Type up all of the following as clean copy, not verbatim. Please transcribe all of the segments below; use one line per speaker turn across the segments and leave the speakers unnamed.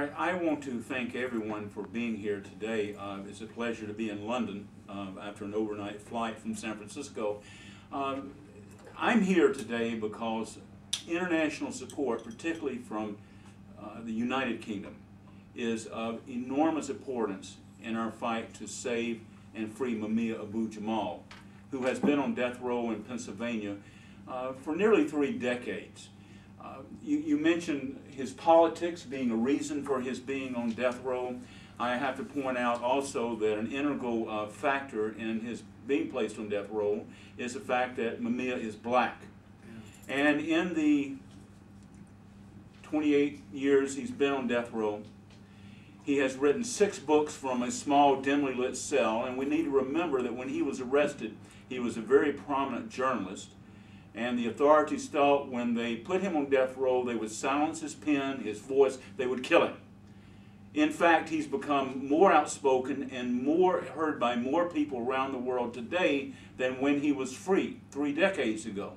I want to thank everyone for being here today. It's a pleasure to be in London after an overnight flight from San Francisco. I'm here today because international support, particularly from the United Kingdom, is of enormous importance in our fight to save and free Mumia Abu-Jamal, who has been on death row in Pennsylvania for nearly 3 decades. You mentioned his politics being a reason for his being on death row. I have to point out also that an integral factor in his being placed on death row is the fact that Mumia is black. And in the 28 years he's been on death row, he has written 6 books from a small, dimly lit cell, and we need to remember that when he was arrested, he was a very prominent journalist, and the authorities thought when they put him on death row, they would silence his pen, his voice, they would kill him. In fact, he's become more outspoken and more heard by more people around the world today than when he was free 3 decades ago.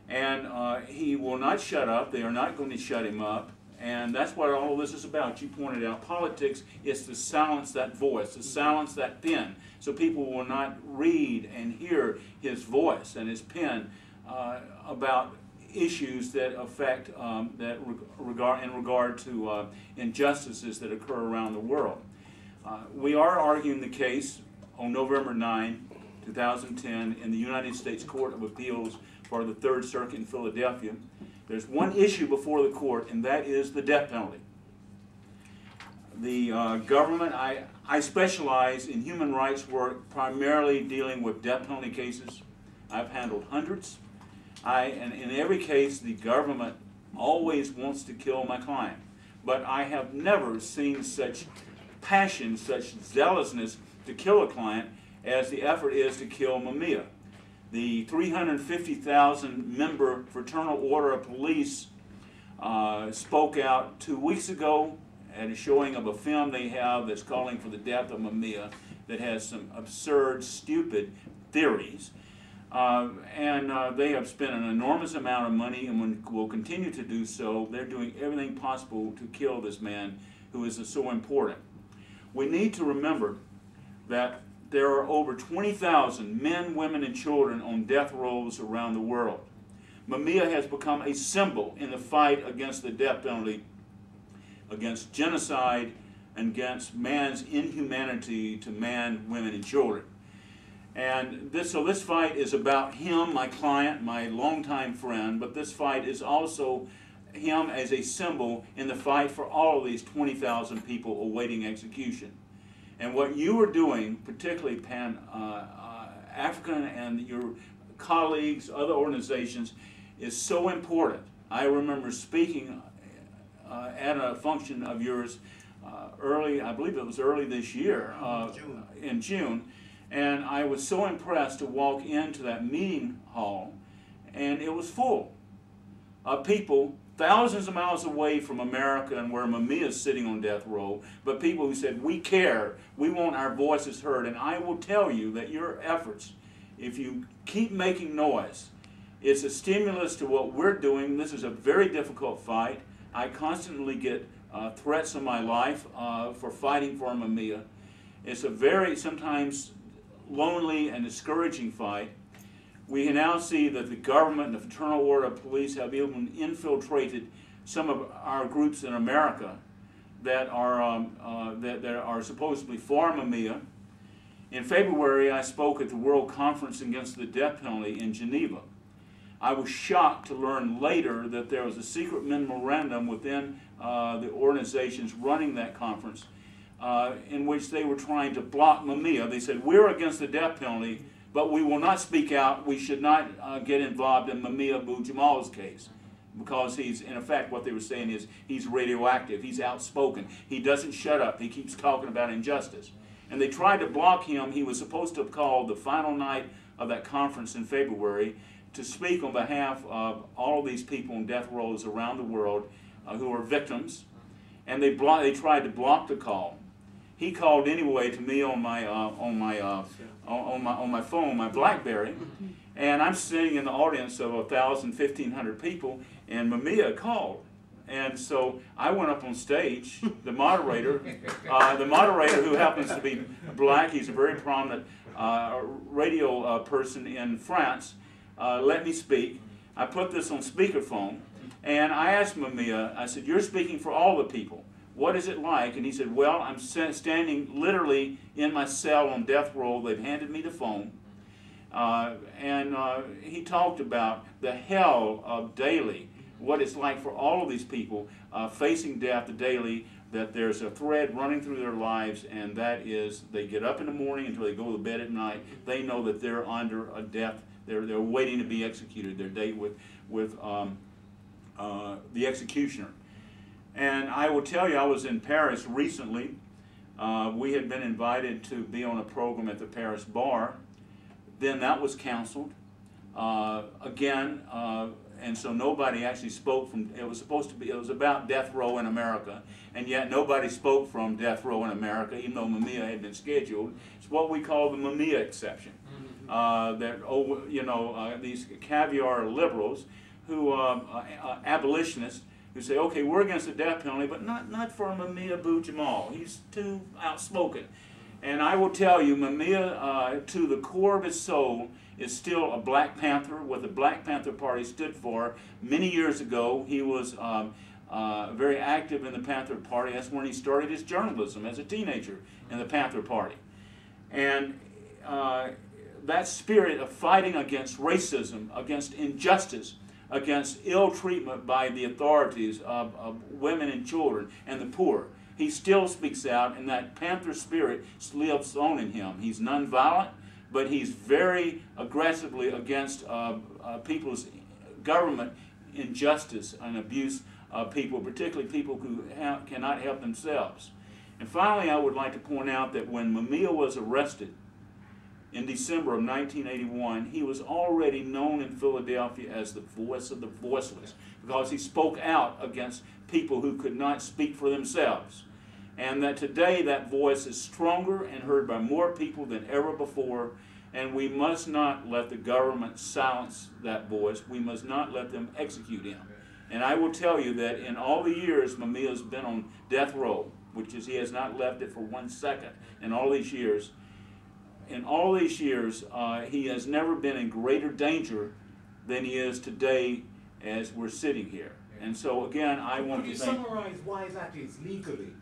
And he will not shut up. They are not going to shut him up. And that's what all of this is about. You pointed out politics is to silence that voice, to silence that pen, so people will not read and hear his voice and his pen about issues that affect, in regard to injustices that occur around the world. We are arguing the case on November 9, 2010 in the United States Court of Appeals for the 3rd Circuit in Philadelphia. There's one issue before the court, and that is the death penalty. The government, I specialize in human rights work primarily dealing with death penalty cases. I've handled hundreds. And in every case, the government always wants to kill my client. But I have never seen such passion, such zealousness to kill a client as the effort is to kill Mumia. The 350,000 member Fraternal Order of Police spoke out 2 weeks ago at a showing of a film they have that's calling for the death of Mumia, that has some absurd, stupid theories. They have spent an enormous amount of money and will continue to do so. They're doing everything possible to kill this man who is so important. We need to remember that there are over 20,000 men, women, and children on death rows around the world. Mumia has become a symbol in the fight against the death penalty, against genocide, and against man's inhumanity to man, women, and children. And so this fight is about him, my client, my longtime friend, but this fight is also him as a symbol in the fight for all of these 20,000 people awaiting execution. And what you are doing, particularly Pan-African and your colleagues, other organizations, is so important. I remember speaking at a function of yours I believe it was early this year, in June, and I was so impressed to walk into that meeting hall, and it was full of people thousands of miles away from America and where Mumia is sitting on death row, but people who said, we care, we want our voices heard. And I will tell you that your efforts, if you keep making noise, it's a stimulus to what we're doing. This is a very difficult fight. I constantly get threats on my life for fighting for Mumia. It's a very, sometimes, lonely and discouraging fight. We now see that the government and the Fraternal Order of Police have even infiltrated some of our groups in America that are supposedly for Mumia. In February, I spoke at the World Conference Against the Death Penalty in Geneva. I was shocked to learn later that there was a secret memorandum within the organizations running that conference in which they were trying to block Mumia. They said, we're against the death penalty, but we will not speak out. We should not get involved in Mumia Abu-Jamal's case, because he's, in effect, what they were saying is he's radioactive, he's outspoken, he doesn't shut up, he keeps talking about injustice. And they tried to block him. He was supposed to have called the final night of that conference in February to speak on behalf of all of these people on death rows around the world who are victims, and they tried to block the call. He called anyway to me on my phone, my BlackBerry, and I'm sitting in the audience of 1,000, 1,500 people, and Mumia called, And so I went up on stage, the moderator who happens to be black, he's a very prominent radio person in France, let me speak. I put this on speakerphone, and I asked Mumia, I said, you're speaking for all the people. What is it like? And he said, well, I'm standing literally in my cell on death row. They've handed me the phone. He talked about the hell of daily, what it's like for all of these people facing death daily, that there's a thread running through their lives, and that is they get up in the morning until they go to bed at night. They know that they're under a death. They're waiting to be executed, their date with the executioner. And I will tell you, I was in Paris recently. We had been invited to be on a program at the Paris bar. Then that was canceled again, and so nobody actually spoke from. It was supposed to be. It was about death row in America, and yet nobody spoke from death row in America, even though Mumia had been scheduled. It's what we call the Mumia exception. These caviar liberals, who abolitionists, who say, okay, we're against the death penalty, but not for Mumia Abu-Jamal. He's too outspoken. And I will tell you, Mumia, to the core of his soul, is still a Black Panther, what the Black Panther Party stood for. Many years ago, he was very active in the Panther Party. That's when he started his journalism as a teenager in the Panther Party. And that spirit of fighting against racism, against injustice, against ill treatment by the authorities of women and children and the poor, he still speaks out, and that Panther spirit lives on in him. He's nonviolent, but he's very aggressively against people's government injustice and abuse of people, particularly people who cannot help themselves. And finally, I would like to point out that when Mumia was arrested in December of 1981, he was already known in Philadelphia as the voice of the voiceless, because he spoke out against people who could not speak for themselves. And that today that voice is stronger and heard by more people than ever before, and we must not let the government silence that voice. We must not let them execute him. And I will tell you that in all the years Mumia has been on death row, which is he has not left it for 1 second in all these years, he has never been in greater danger than he is today as we're sitting here. And so again, I want to
Could you summarize why that is legally?